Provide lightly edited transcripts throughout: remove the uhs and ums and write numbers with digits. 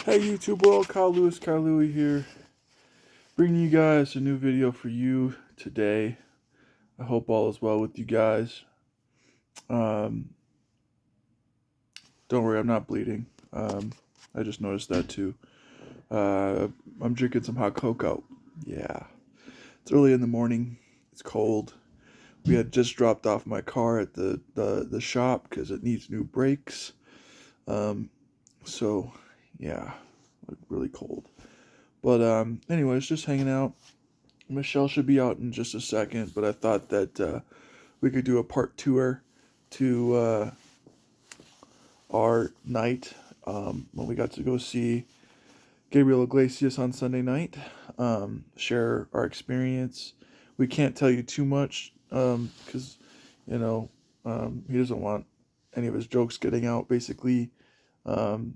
Hey YouTube world, Kyle Louie here, bringing you guys a new video for you today. I hope all is well with you guys. Um, don't worry, I'm not bleeding. I just noticed that too. I'm drinking some hot cocoa. Yeah, it's early in the morning. It's cold. We had just dropped off my car at the shop because it needs new brakes. So yeah, really cold. But anyways, just hanging out. Michelle should be out in just a second, but I thought that we could do a part tour to our night when we got to go see Gabriel Iglesias on Sunday night. Share our experience. We can't tell you too much because, you know, he doesn't want any of his jokes getting out, basically, because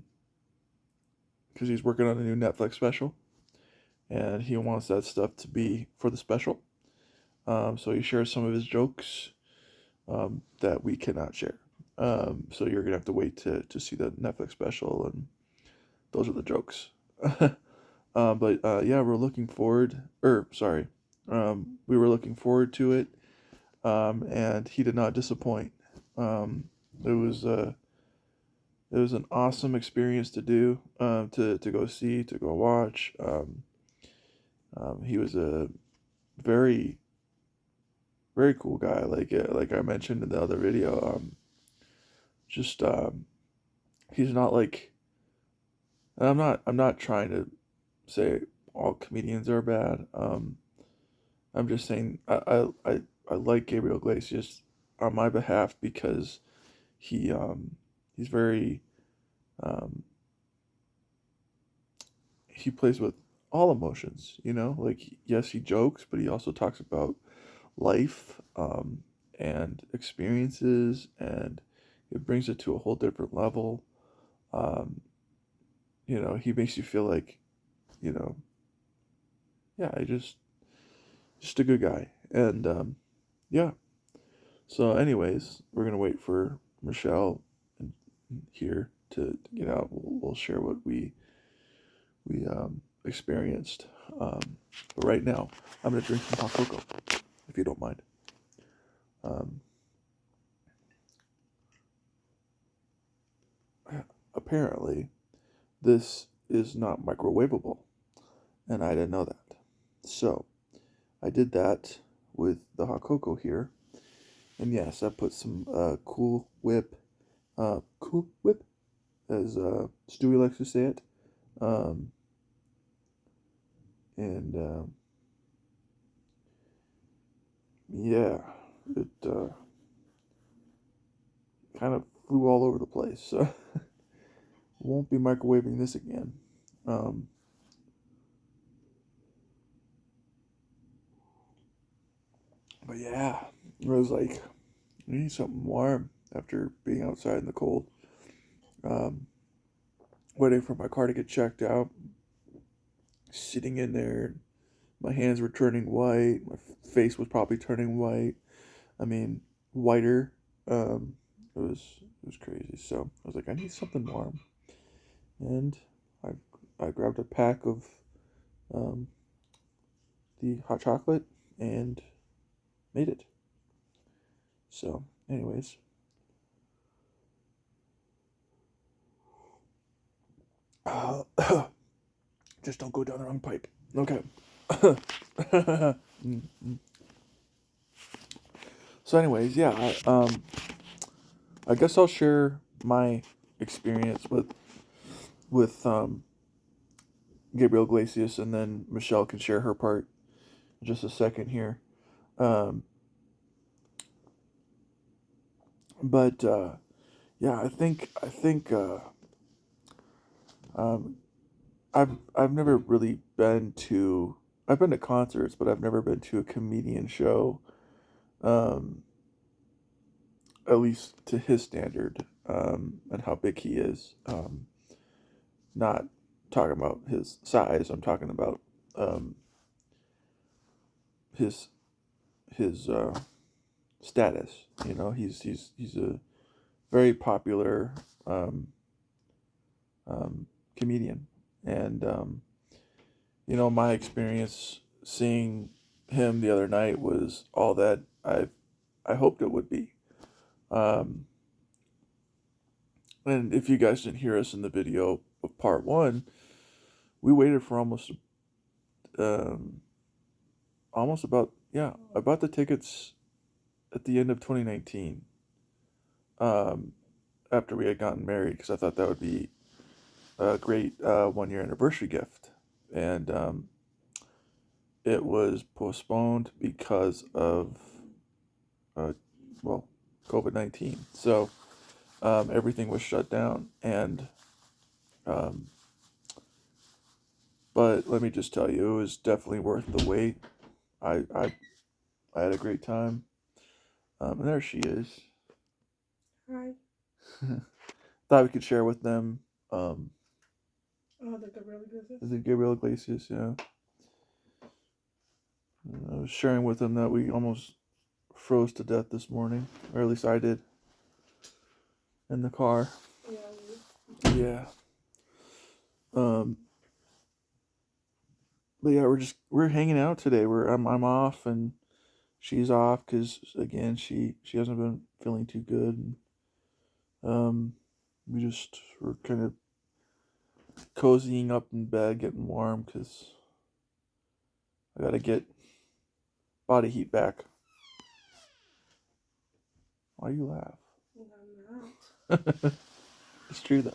he's working on a new Netflix special, and he wants that stuff to be for the special. So he shares some of his jokes that we cannot share. So you're gonna have to wait to see the Netflix special, and those are the jokes. But yeah, we're looking forward. We were looking forward to it, and he did not disappoint. It was it was an awesome experience to do, to go see, to go watch. He was a very very cool guy. Like I mentioned in the other video, just he's not like. And I'm not trying to say all comedians are bad. I'm just saying I like Gabriel Iglesias on my behalf because he's very um, he plays with all emotions. Like yes, he jokes, but he also talks about life and experiences, and it brings it to a whole different level. Um, he makes you feel like, you know, yeah, just a good guy. And yeah. So, anyways, we're gonna wait for Michelle here to get out. We'll share what we experienced. But right now, I'm gonna drink some hot cocoa, if you don't mind. Um, Apparently, this is not microwavable, and I didn't know that. So I did that with the hot cocoa here, and yes, I put some Cool Whip, as Stewie likes to say it. Um, and yeah, it kind of flew all over the place. So won't be microwaving this again. Um, but yeah, it was like, I need something warm after being outside in the cold. Um, Waiting for my car to get checked out, sitting in there. My hands were turning white. My face was probably turning white. I mean, whiter. It was crazy. So I was like, I need something warm, and I I grabbed a pack of um, the hot chocolate and made it. So, anyways, uh, just don't go down the wrong pipe. Okay. So, anyways, yeah, I guess I'll share my experience with Gabriel Iglesias, and then Michelle can share her part in just a second here. Um, but yeah, I think um, I've never really been to. I've been to concerts, but I've never been to a comedian show. Um, at least to his standard, and how big he is. Not talking about his size. I'm talking about um, his his status. He's a very popular um, comedian, And my experience seeing him the other night was all that I hoped it would be. Um, and if you guys didn't hear us in the video of part one, we waited for um, almost about the tickets at the end of 2019. Um, After we had gotten married, because I thought that would be a great 1 year anniversary gift, and it was postponed because of uh, well, COVID-19. So everything was shut down, and um, but let me just tell you, it was definitely worth the wait. I I, I had a great time. And there she is. Hi. Thought we could share with them. Oh, the Gabriel Iglesias? Is it Gabriel Iglesias? Yeah. I was sharing with them that we almost froze to death this morning, or at least I did, in the car. Yeah. Yeah. Um. But yeah, we're hanging out today. I'm off and she's off because again she hasn't been feeling too good. And, we're kind of cozying up in bed, getting warm because I gotta get body heat back. Why you laugh? I'm not. It's true though.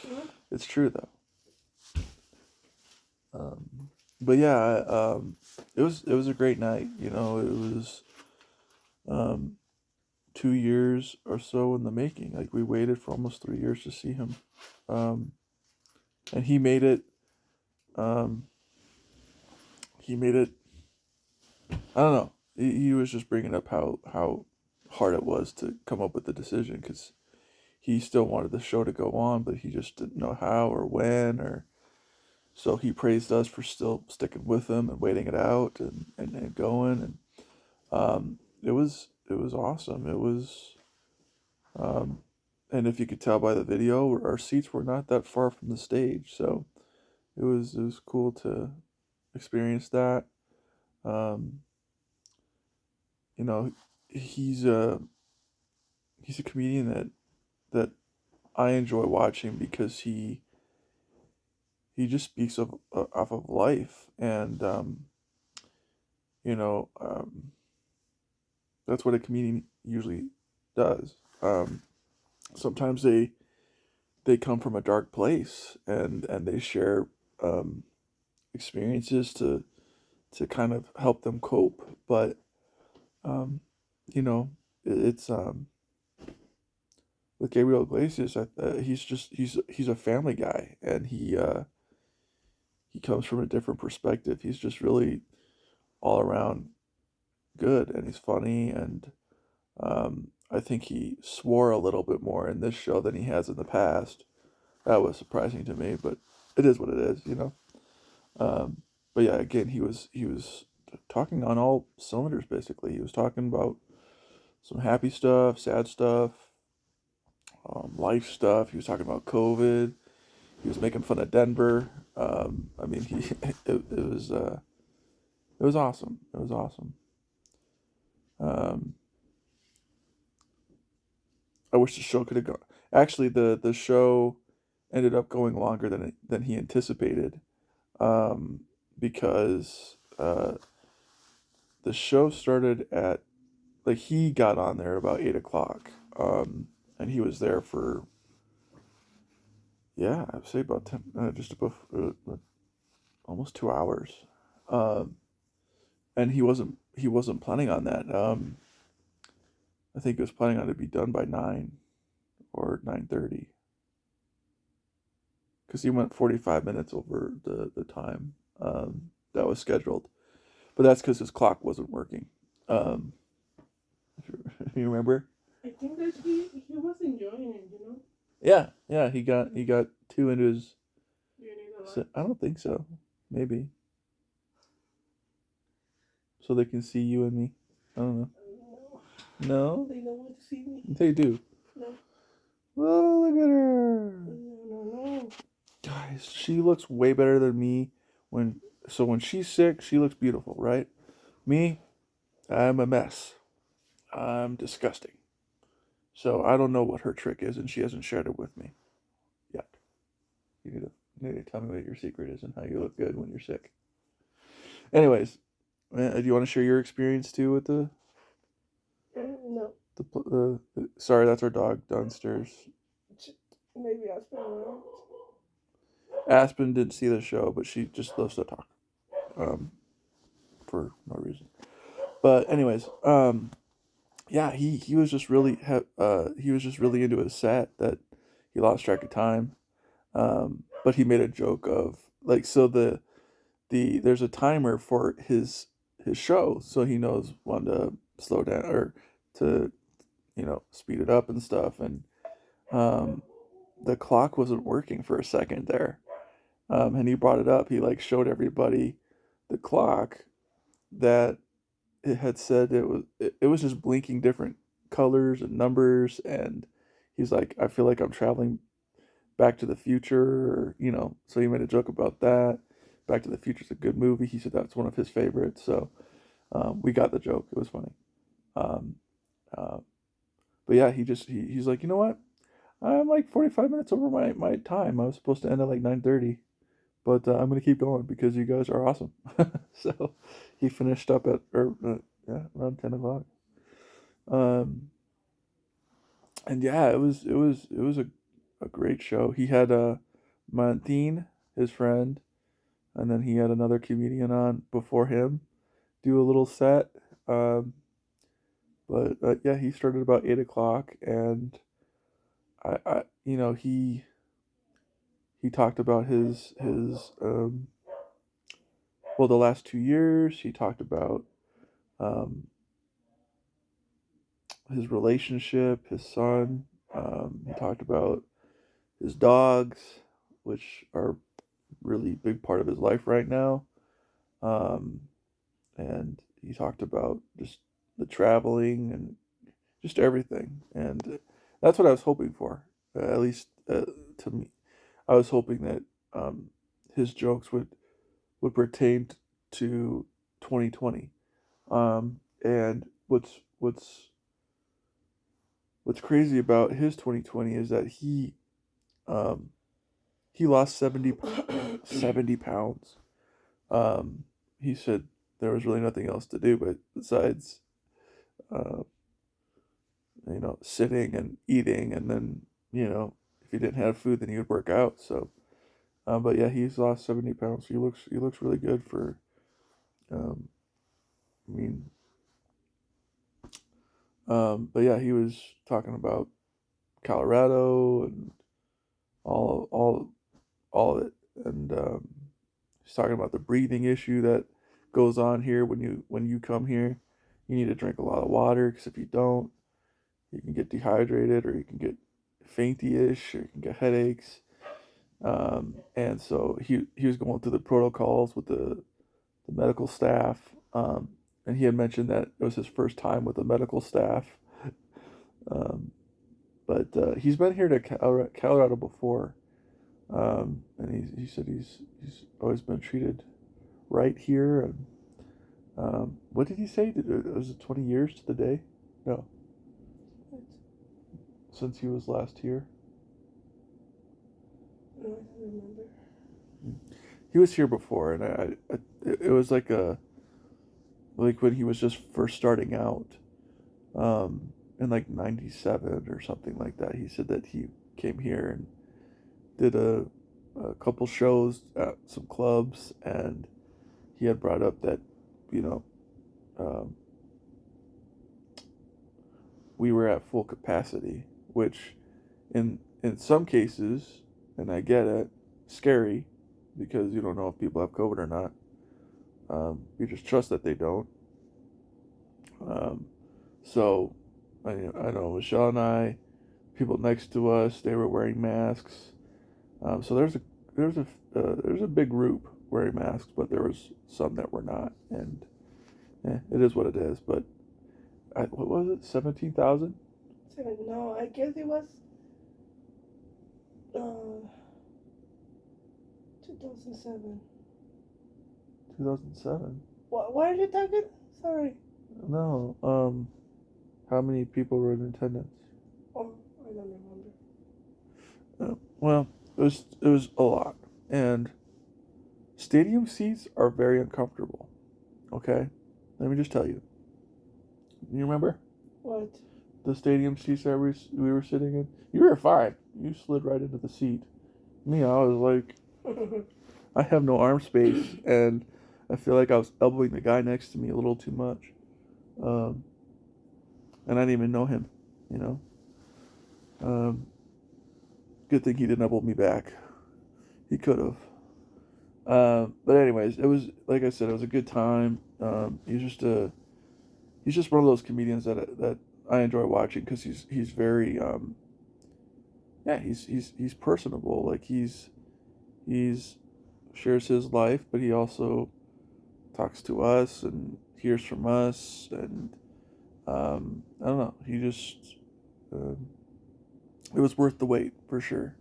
What? It's true though. But yeah, it was a great night. It was um, 2 years or so in the making. Like we waited for almost 3 years to see him, um, and he made it. Um, he made it. I don't know. He was just bringing up how hard it was to come up with the decision because he still wanted the show to go on, but he just didn't know how or when or. So he praised us for still sticking with him and waiting it out and going, and it was awesome. It was um, and if you could tell by the video, our seats were not that far from the stage, so it was cool to experience that. Um, you know, he's a he's a comedian that I enjoy watching because he just speaks of off of life, and you know um, that's what a comedian usually does. Sometimes they come from a dark place and they share um, experiences to kind of help them cope. But um, it's with Gabriel Iglesias, he's a family guy, and he comes from a different perspective. He's just really all around good, and he's funny, and I think he swore a little bit more in this show than he has in the past. That was surprising to me, but it is what it is. Um, but yeah, again, he was talking on all cylinders basically. He was talking about some happy stuff, sad stuff, life stuff. He was talking about COVID. He was making fun of Denver. I mean, it was awesome. It was awesome. Um, I wish the show could have gone. Actually, the show ended up going longer than he anticipated, um, because the show started at like he got on there about 8 o'clock, and he was there for yeah, I'd say about 10, just above almost 2 hours, um, and he wasn't planning on that. I think he was planning on it to be done by 9 or 9:30 because he went 45 minutes over the time that was scheduled, but that's because his clock wasn't working. Um, you remember? I think that he was enjoying it. Yeah, yeah. He got two into his. Do you need a So, light? I don't think so. Maybe so they can see you and me. I don't know. No. No, They don't want to see me. they do. No. Oh, look at her. No. Guys, she looks way better than me. When she's sick, she looks beautiful, right? Me, I'm a mess. I'm disgusting. So I don't know what her trick is, and she hasn't shared it with me yet. You need to tell me what your secret is and how you look good when you're sick. Anyways, do you want to share your experience too with No. Sorry, that's our dog downstairs. Maybe I spent around. Aspen didn't see the show, but she just loves to talk, um, for no reason. But anyways, yeah, he was just he was just really into his set that he lost track of time. But he made a joke of like so there's a timer for his show, so he knows when to slow down or to speed it up and stuff. And um, the clock wasn't working for a second there, and he brought it up. He like showed everybody the clock that it had said it was just blinking different colors and numbers, and he's like, I feel like I'm traveling Back to the Future, or, so he made a joke about that. Back to the Future is a good movie. He said that's one of his favorites. So we got the joke. It was funny. Um, uh, but yeah, he's like, you know what? I'm like 45 minutes over my time. I was supposed to end at like 9:30, but I'm gonna keep going because you guys are awesome. So he finished up at yeah, around 10 o'clock. Um, and yeah, it was a great show. He had Montine, his friend, and then he had another comedian on before him do a little set. Um, but yeah, he started about 8 o'clock, and he talked about his well, the last 2 years. He talked about um, his relationship, his son. He talked about his dogs, which are really big part of his life right now. Um, and he talked about just the traveling and just everything. And that's what I was hoping for, at least to me. I was hoping that um, his jokes would pertain to 2020. And what's crazy about his 2020 is that um, he lost 70 pounds. Um, he said there was really nothing else to do but besides uh, sitting and eating, and then if he didn't have food, then he would work out. So, but yeah, he's lost 70 pounds. He looks really good for. Um, I mean, but yeah, he was talking about Colorado and all all all of it, and he's talking about the breathing issue that goes on here when you come here. You need to drink a lot of water because if you don't, you can get dehydrated, or you can get fainty-ish, or you can get headaches. And so he was going through the protocols with the medical staff, and he had mentioned that it was his first time with the medical staff. Um, but he's been here to Colorado before, and he said he's always been treated right here. And what did he say? Was it 20 years to the day? No, since he was last here. No, I don't remember. He was here before, and it was like when he was just first starting out, in like '97 or something like that. He said that he came here and did a couple shows at some clubs, and he had brought up that, you know, um, we were at full capacity, which in some cases, and I get it, scary because you don't know if people have COVID or not. You just trust that they don't. Um, so I know Michelle and I, people next to us, they were wearing masks. So there's a big group wearing masks, but there was some that were not, and it is what it is. But what was it? 17,000? No, I guess it was. Uh, 2007. 2007. What are you talking? Sorry. No. How many people were in attendance? Oh, I don't remember. Well, it was a lot, and stadium seats are very uncomfortable. Okay, let me just tell you. You remember What? the stadium seats that we were sitting in? You were fine. You slid right into the seat. Me, I was like, I have no arm space, and I feel like I was elbowing the guy next to me a little too much. Um, and I didn't even know him, you know. Um, Good thing he didn't elbow me back. He could have. But anyways, it was like I said, it was a good time. He's just one of those comedians that I enjoy watching because he's very yeah, he's personable. Like he's shares his life, but he also talks to us and hears from us, and I don't know. He just it was worth the wait for sure.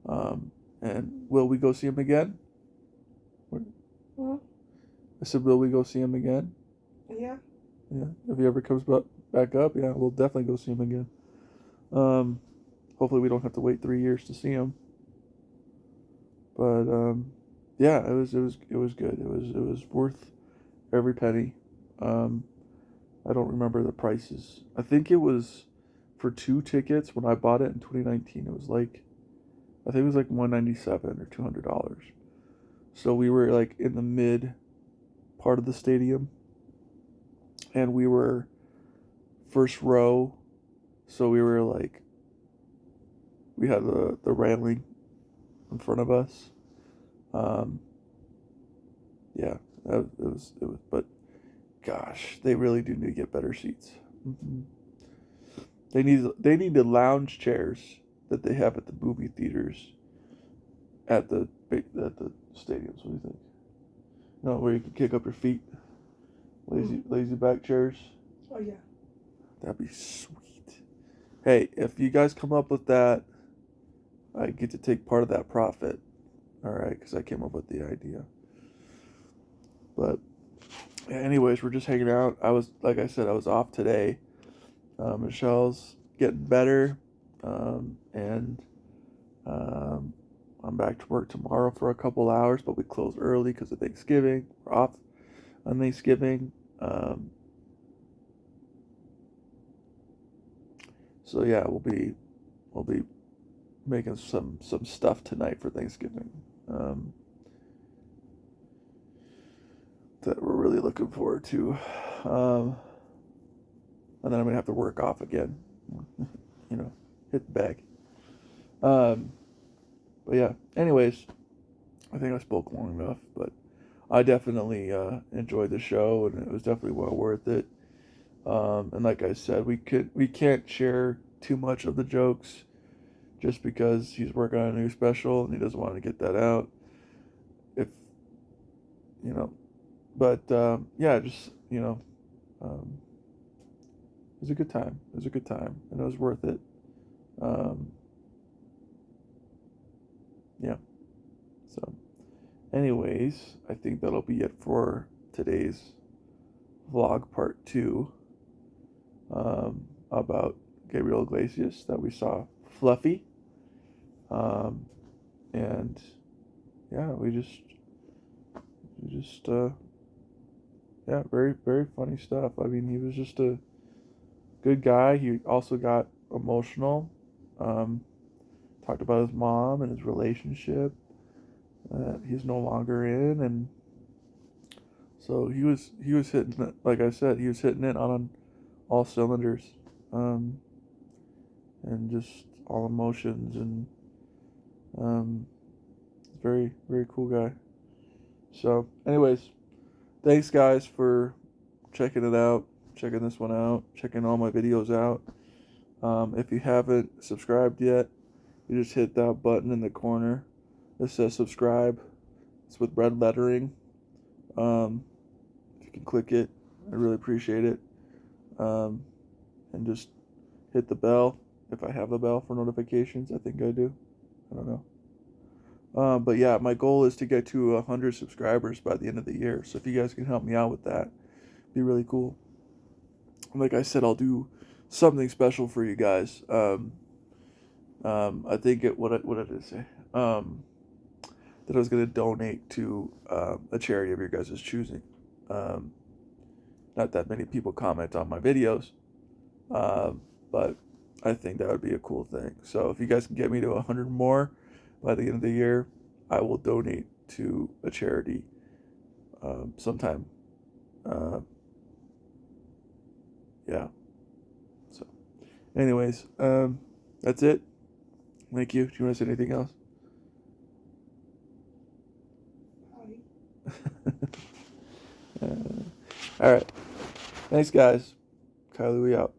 Um, and will we go see him again? Huh? I said, will we go see him again? Yeah. Yeah. If he ever comes back up, yeah, we'll definitely go see him again. Um, Hopefully we don't have to wait 3 years to see him. But yeah, it was good. It was worth every penny. Um, I don't remember the prices. I think it was for 2 tickets when I bought it in 2019. It was like I think it was like $197 or $200. So we were like in the mid part of the stadium, and we were first row. So we were like we had the railing in front of us. Um, yeah, it was. But gosh, they really do need to get better seats. Mm-hmm. They need the lounge chairs that they have at the movie theaters at the stadiums. What do you think? No, where you can kick up your feet, lazy back chairs. Oh yeah. That'd be sweet. Hey, if you guys come up with that, I get to take part of that profit. All right, because I came up with the idea. But yeah, anyways, we're just hanging out. Like I said, I was off today. Michelle's getting better, and um, I'm back to work tomorrow for a couple hours, but we close early because of Thanksgiving. We're off on Thanksgiving. So yeah, we'll be making some stuff tonight for Thanksgiving. Um, that we're really looking forward to. And then I'm gonna have to work off again. Hit the bag. Um, but yeah. Anyways, I think I spoke long enough, but I definitely enjoyed the show, and it was definitely well worth it. And like I said, we can't share too much of the jokes just because he's working on a new special and he doesn't want to get that out. If you know, but yeah, just um, it was a good time. It was a good time, and it was worth it. Um, yeah. So, anyways, I think that'll be it for today's vlog part 2 about Gabriel Iglesias that we saw Fluffy. And yeah, we just yeah, very, very funny stuff. I mean, he was just a good guy. He also got emotional. Um, Talked about his mom and his relationship that he's no longer in, and so he was hitting, like I said, he was hitting it on all cylinders, um, and just all emotions, and um, very, very cool guy. So, anyways, thanks guys for checking it out, checking this one out, checking all my videos out. If you haven't subscribed yet, you just hit that button in the corner that says subscribe. It's with red lettering. If you can click it, I really appreciate it. And just hit the bell if I have the bell for notifications. I think I do. I don't know. But yeah, my goal is to get to 100 subscribers by the end of the year. So if you guys can help me out with that, it'd be really cool. Like I said, I'll do something special for you guys. I think what did I say? That I was going to donate to a charity of your guys' choosing. Um, Not that many people comment on my videos, but I think that would be a cool thing. So if you guys can get me to 100 more by the end of the year, I will donate to a charity sometime. Uh, yeah. So, anyways, that's it. Thank you. Do you want to say anything else? Hi. All right. Thanks, guys. Kylie, we out.